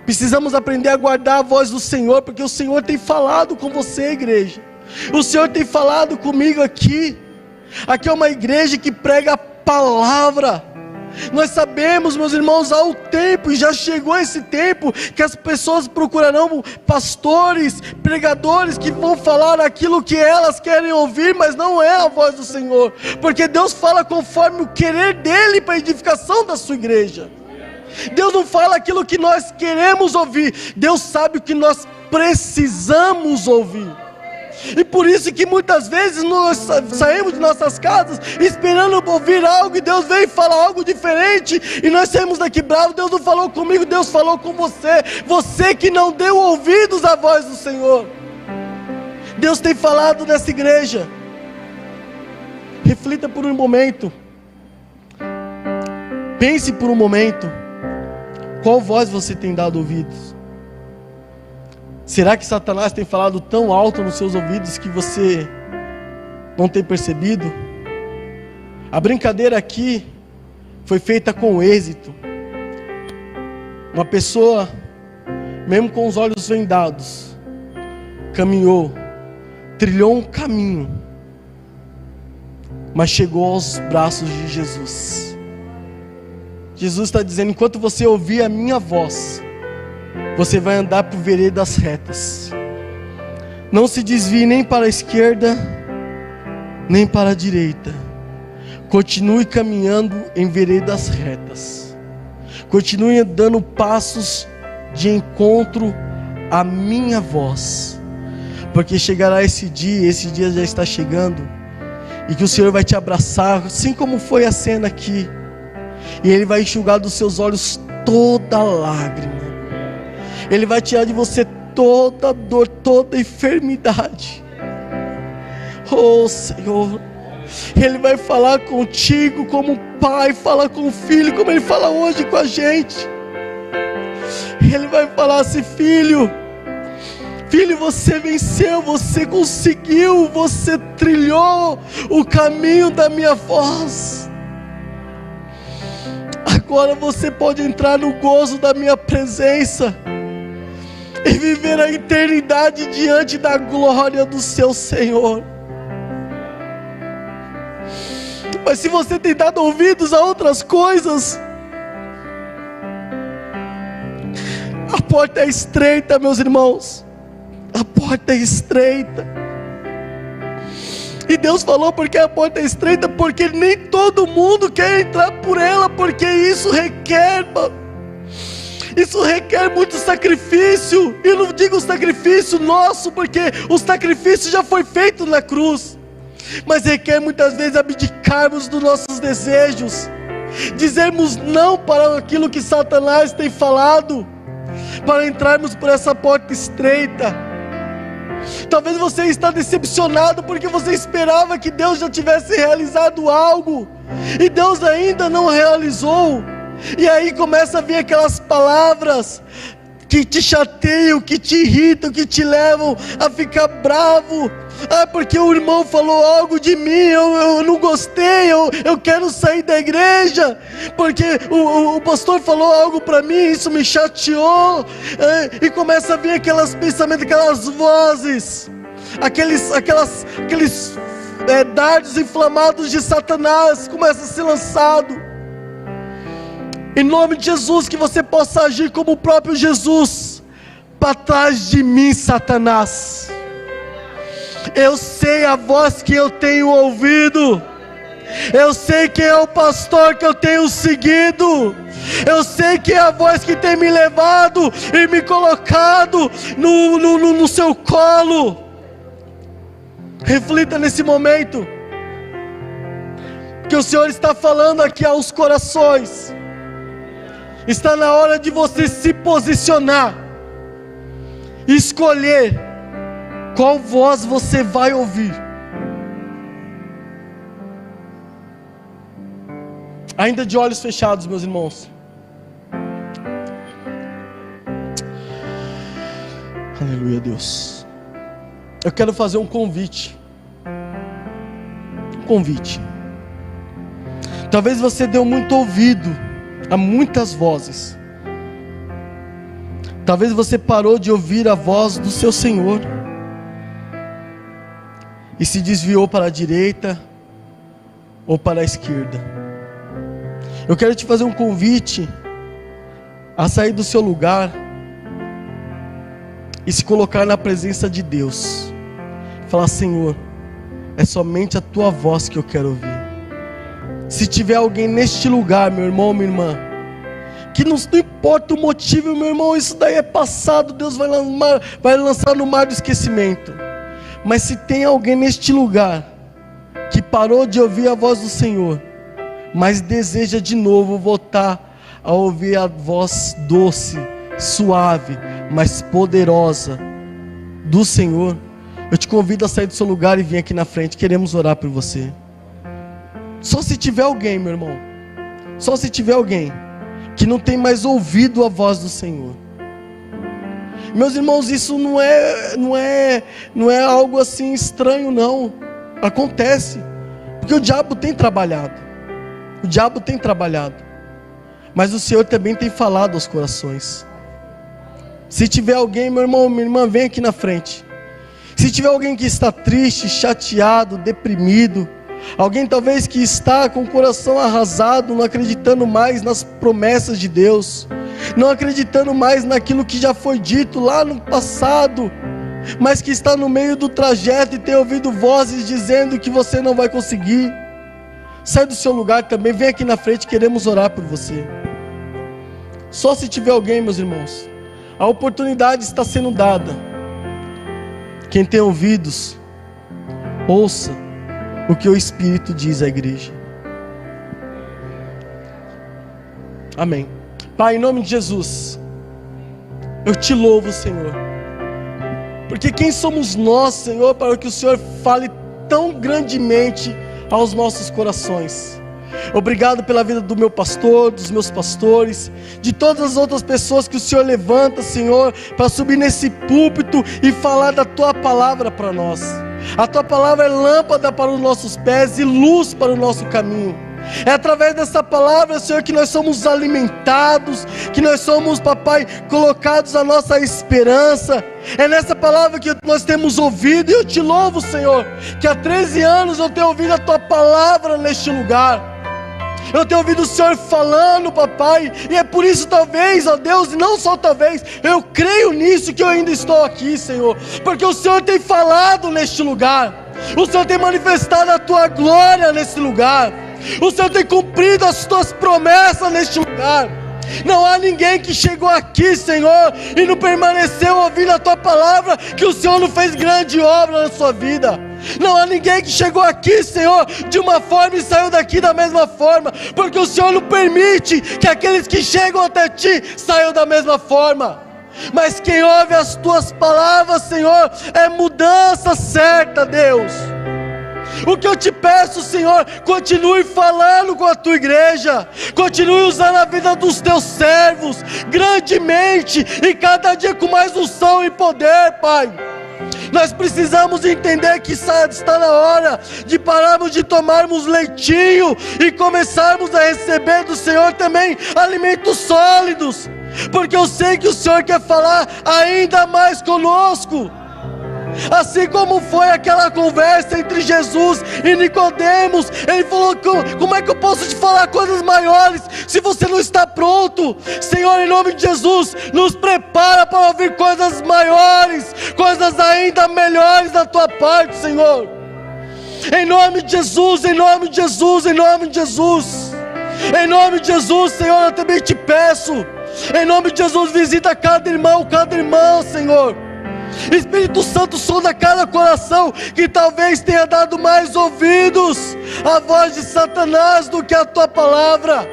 Precisamos aprender a guardar a voz do Senhor, porque o Senhor tem falado com você, igreja. O Senhor tem falado comigo aqui. Aqui é uma igreja que prega a palavra. Nós sabemos, meus irmãos, há um tempo, e já chegou esse tempo, que as pessoas procurarão pastores, pregadores, que vão falar aquilo que elas querem ouvir, mas não é a voz do Senhor, porque Deus fala conforme o querer dEle para a edificação da sua igreja. Deus não fala aquilo que nós queremos ouvir, Deus sabe o que nós precisamos ouvir. E por isso que muitas vezes nós saímos de nossas casas esperando ouvir algo, e Deus vem e fala algo diferente, e nós saímos daqui bravos. Deus não falou comigo, Deus falou com você. Você que não deu ouvidos à voz do Senhor. Deus tem falado nessa igreja. Reflita por um momento. Pense por um momento. Qual voz você tem dado ouvidos? Será que Satanás tem falado tão alto nos seus ouvidos que você não tem percebido? A brincadeira aqui foi feita com êxito. Uma pessoa, mesmo com os olhos vendados, caminhou, trilhou um caminho, mas chegou aos braços de Jesus. Jesus está dizendo, enquanto você ouvir a minha voz, você vai andar por veredas retas. Não se desvie nem para a esquerda, nem para a direita. Continue caminhando em veredas retas. Continue dando passos de encontro à minha voz. Porque chegará esse dia já está chegando, e que o Senhor vai te abraçar, assim como foi a cena aqui. E Ele vai enxugar dos seus olhos toda lágrima. Ele vai tirar de você toda dor, toda enfermidade. Oh Senhor, Ele vai falar contigo como pai fala com o filho, como Ele fala hoje com a gente. Ele vai falar assim, filho, você venceu, você conseguiu, você trilhou o caminho da minha voz. Agora você pode entrar no gozo da minha presença e viver a eternidade diante da glória do seu Senhor. Mas se você tem dado ouvidos a outras coisas, a porta é estreita, meus irmãos. A porta é estreita. E Deus falou porque a porta é estreita, porque nem todo mundo quer entrar por ela, porque isso requer muito sacrifício. E não digo sacrifício nosso, porque o sacrifício já foi feito na cruz. Mas requer muitas vezes abdicarmos dos nossos desejos, dizermos não para aquilo que Satanás tem falado, para entrarmos por essa porta estreita. Talvez você está decepcionado porque você esperava que Deus já tivesse realizado algo, e Deus ainda não realizou. E aí começa a vir aquelas palavras que te chateiam, que te irritam, que te levam a ficar bravo. Porque o irmão falou algo de mim, eu não gostei, eu quero sair da igreja, porque o pastor falou algo para mim, isso me chateou. E começa a vir aqueles pensamentos, aquelas vozes. aqueles dardos inflamados de Satanás começam a ser lançados. Em nome de Jesus, que você possa agir como o próprio Jesus. Para trás de mim, Satanás. Eu sei a voz que eu tenho ouvido. Eu sei quem é o pastor que eu tenho seguido. Eu sei que é a voz que tem me levado e me colocado no seu colo. Reflita nesse momento, que o Senhor está falando aqui aos corações. Está na hora de você se posicionar, escolher qual voz você vai ouvir. Ainda de olhos fechados, meus irmãos. Aleluia, Deus. Eu quero fazer um convite. Talvez você deu muito ouvido a muitas vozes. Talvez você parou de ouvir a voz do seu Senhor e se desviou para a direita ou para a esquerda. Eu quero te fazer um convite a sair do seu lugar e se colocar na presença de Deus. Falar: Senhor, é somente a tua voz que eu quero ouvir. Se tiver alguém neste lugar, meu irmão, minha irmã, que não importa o motivo, meu irmão, isso daí é passado, Deus vai lançar no mar do esquecimento. Mas se tem alguém neste lugar que parou de ouvir a voz do Senhor, mas deseja de novo voltar a ouvir a voz doce, suave, mas poderosa do Senhor, eu te convido a sair do seu lugar e vir aqui na frente. Queremos orar por você. Só se tiver alguém, meu irmão, só se tiver alguém que não tem mais ouvido a voz do Senhor. Meus irmãos, isso não é algo assim estranho, não. Acontece, porque o diabo tem trabalhado. Mas o Senhor também tem falado aos corações. Se tiver alguém, meu irmão, minha irmã, vem aqui na frente. Se tiver alguém que está triste, chateado, deprimido, alguém talvez que está com o coração arrasado, não acreditando mais nas promessas de Deus, não acreditando mais naquilo que já foi dito lá no passado, mas que está no meio do trajeto e tem ouvido vozes dizendo que você não vai conseguir, sai do seu lugar também, vem aqui na frente, queremos orar por você. Só se tiver alguém, meus irmãos, a oportunidade está sendo dada. Quem tem ouvidos, ouça o que o Espírito diz à igreja. Amém. Pai, em nome de Jesus, eu te louvo, Senhor, porque quem somos nós, Senhor, para que o Senhor fale tão grandemente aos nossos corações. Obrigado pela vida do meu pastor, dos meus pastores, de todas as outras pessoas que o Senhor levanta, Senhor, para subir nesse púlpito e falar da Tua palavra para nós. A Tua palavra é lâmpada para os nossos pés e luz para o nosso caminho. É através dessa palavra, Senhor, que nós somos alimentados, que nós somos, papai, colocados a nossa esperança. É nessa palavra que nós temos ouvido, e eu te louvo, Senhor, que há 13 anos eu tenho ouvido a Tua palavra neste lugar. Eu tenho ouvido o Senhor falando, papai, e é por isso talvez, ó Deus, e não só talvez, eu creio nisso que eu ainda estou aqui, Senhor, porque o Senhor tem falado neste lugar, o Senhor tem manifestado a Tua glória nesse lugar, o Senhor tem cumprido as Tuas promessas neste lugar. Não há ninguém que chegou aqui, Senhor, e não permaneceu ouvindo a Tua palavra, que o Senhor não fez grande obra na sua vida. Não há ninguém que chegou aqui, Senhor, de uma forma e saiu daqui da mesma forma, porque o Senhor não permite que aqueles que chegam até Ti saiam da mesma forma. Mas quem ouve as Tuas palavras, Senhor, é mudança certa, Deus. O que eu te peço, Senhor, continue falando com a Tua igreja, continue usando a vida dos Teus servos grandemente e cada dia com mais unção e poder, Pai. Nós precisamos entender que está na hora de pararmos de tomarmos leitinho e começarmos a receber do Senhor também alimentos sólidos, porque eu sei que o Senhor quer falar ainda mais conosco. Assim como foi aquela conversa entre Jesus e Nicodemos, ele falou: como é que eu posso te falar coisas maiores se você não está pronto? Senhor, em nome de Jesus, nos prepara para ouvir coisas maiores, coisas ainda melhores da tua parte, Senhor. Em nome de Jesus, em nome de Jesus, em nome de Jesus. Em nome de Jesus, Senhor, eu também te peço, em nome de Jesus, visita cada irmão, Senhor. Espírito Santo, sonda cada coração que talvez tenha dado mais ouvidos à voz de Satanás do que a tua palavra,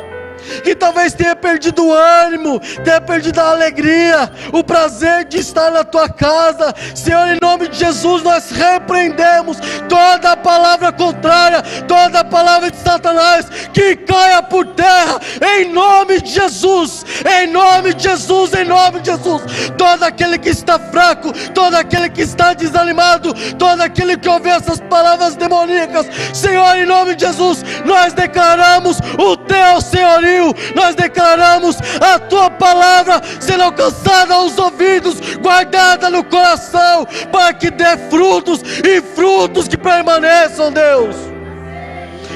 que talvez tenha perdido o ânimo, tenha perdido a alegria, o prazer de estar na tua casa. Senhor, em nome de Jesus, nós repreendemos toda a palavra contrária, toda a palavra de Satanás, que caia por terra, em nome de Jesus, em nome de Jesus, em nome de Jesus. Todo aquele que está fraco, todo aquele que está desanimado, todo aquele que ouve essas palavras demoníacas, Senhor, em nome de Jesus, nós declaramos o teu senhorio, nós declaramos a tua palavra sendo alcançada aos ouvidos, guardada no coração, para que dê frutos, e frutos que permaneçam, Deus.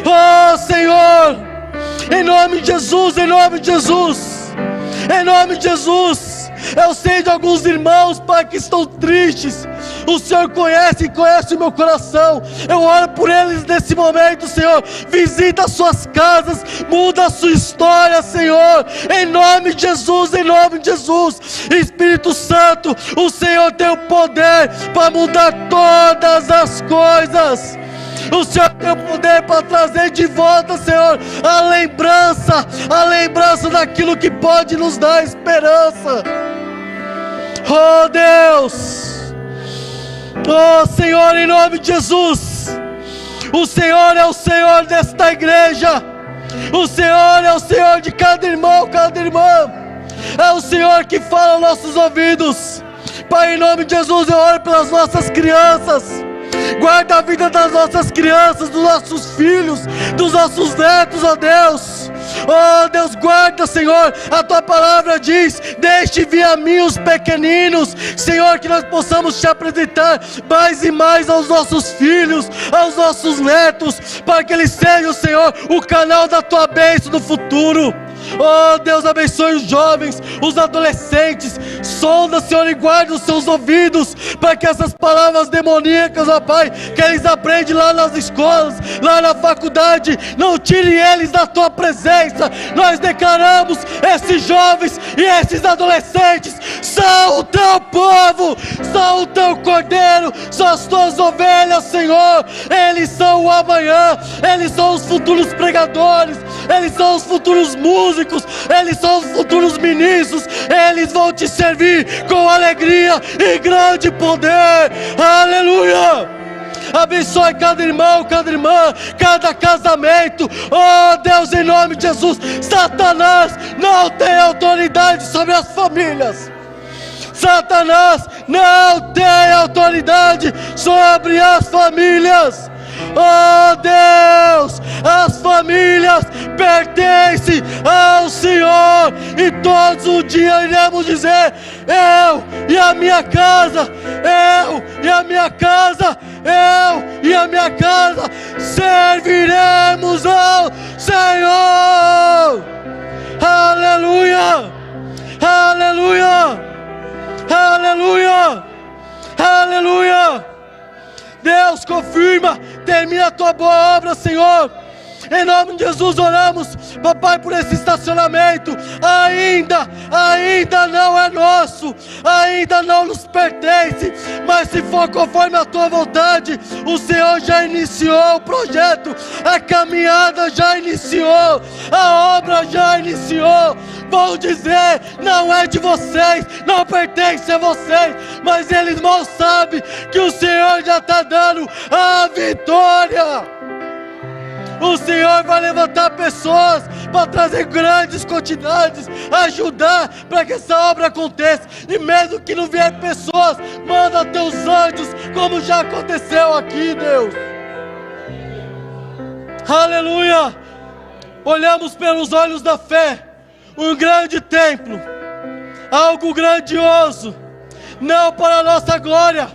Oh Senhor, em nome de Jesus, em nome de Jesus, em nome de Jesus. Eu sei de alguns irmãos, Pai, que estão tristes. O Senhor conhece o meu coração. Eu oro por eles nesse momento, Senhor. Visita as suas casas, muda a sua história, Senhor. Em nome de Jesus, em nome de Jesus. Espírito Santo, o Senhor tem o poder para mudar todas as coisas. O Senhor tem o poder para trazer de volta, Senhor, a lembrança daquilo que pode nos dar esperança. Oh Deus, oh Senhor, em nome de Jesus. O Senhor é o Senhor desta igreja. O Senhor é o Senhor de cada irmão, cada irmã. É o Senhor que fala aos nossos ouvidos. Pai, em nome de Jesus, eu oro pelas nossas crianças. Guarda a vida das nossas crianças, dos nossos filhos, dos nossos netos, ó Deus. Oh Deus, guarda, Senhor. A tua palavra diz: deixe vir a mim os pequeninos. Senhor, que nós possamos te apresentar mais e mais aos nossos filhos, aos nossos netos, para que eles sejam, Senhor, o canal da tua bênção no futuro. Oh Deus, abençoe os jovens, os adolescentes. Sonda, Senhor, e guarda os seus ouvidos, para que essas palavras demoníacas, ó Pai, que eles aprendem lá nas escolas, lá na faculdade, não tire eles da tua presença. Nós declaramos: esses jovens e esses adolescentes são o teu povo, são o teu cordeiro, são as tuas ovelhas, Senhor. Eles são o amanhã, eles são os futuros pregadores, eles são os futuros músicos, eles são os futuros ministros. Eles vão te servir com alegria e grande poder. Aleluia. Abençoe cada irmão, cada irmã, cada casamento. Oh Deus, em nome de Jesus. Satanás não tem autoridade sobre as famílias. Satanás não tem autoridade sobre as famílias. Oh Deus, as famílias pertencem ao Senhor, e todos os dias iremos dizer: eu e a minha casa, eu e a minha casa, eu e a minha casa serviremos ao Senhor. Aleluia, aleluia, aleluia, aleluia. Deus, confirma, termina a tua boa obra, Senhor. Em nome de Jesus oramos, papai, por esse estacionamento. Ainda não é nosso, ainda não nos pertence, mas se for conforme a tua vontade, o Senhor já iniciou o projeto, a caminhada já iniciou, a obra já iniciou. Vão dizer: não é de vocês, não pertence a vocês, mas eles mal sabem que o Senhor já está dando a vitória. O Senhor vai levantar pessoas para trazer grandes quantidades, ajudar para que essa obra aconteça. E mesmo que não vier pessoas, manda teus anjos, como já aconteceu aqui, Deus. Aleluia. Olhamos pelos olhos da fé um grande templo, algo grandioso, não para a nossa glória,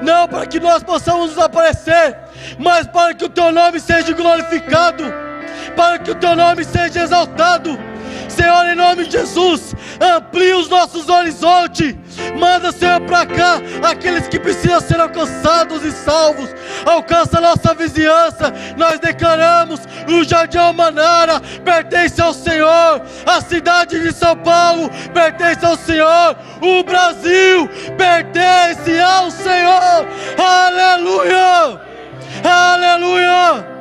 não para que nós possamos nos aparecer, mas para que o Teu nome seja glorificado, para que o Teu nome seja exaltado. Senhor, em nome de Jesus, amplie os nossos horizontes. Manda, Senhor, para cá aqueles que precisam ser alcançados e salvos. Alcança a nossa vizinhança. Nós declaramos: o Jardim Almanara pertence ao Senhor, a cidade de São Paulo pertence ao Senhor, o Brasil pertence ao Senhor. Aleluia, aleluia.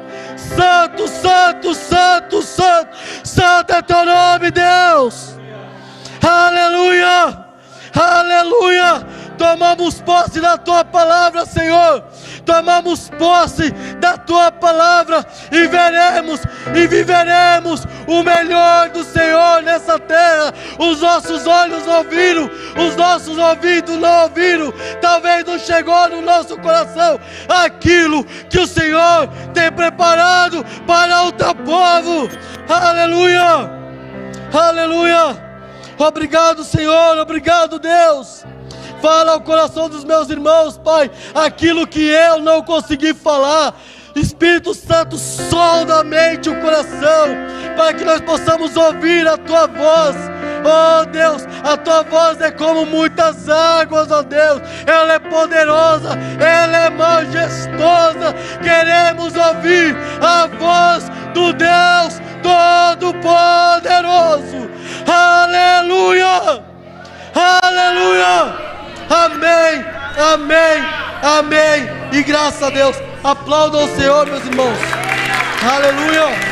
Santo, santo, santo, santo, santo é teu nome, Deus. Aleluia, aleluia. Tomamos posse da tua palavra, Senhor. Tomamos posse da tua palavra e veremos e viveremos o melhor do Senhor nessa terra. Os nossos olhos não viram, os nossos ouvidos não ouviram, talvez não chegou no nosso coração aquilo que o Senhor tem preparado para o teu povo. Aleluia, aleluia. Obrigado, Senhor, obrigado, Deus. Fala ao coração dos meus irmãos, Pai, aquilo que eu não consegui falar. Espírito Santo, solda a mente, o coração, para que nós possamos ouvir a Tua voz. Oh Deus, a Tua voz é como muitas águas, oh Deus. Ela é poderosa, ela é majestosa. Queremos ouvir a voz do Deus Todo-Poderoso. Aleluia, aleluia. Amém, amém, amém. E graças a Deus. Aplaudam o Senhor, meus irmãos. Aleluia.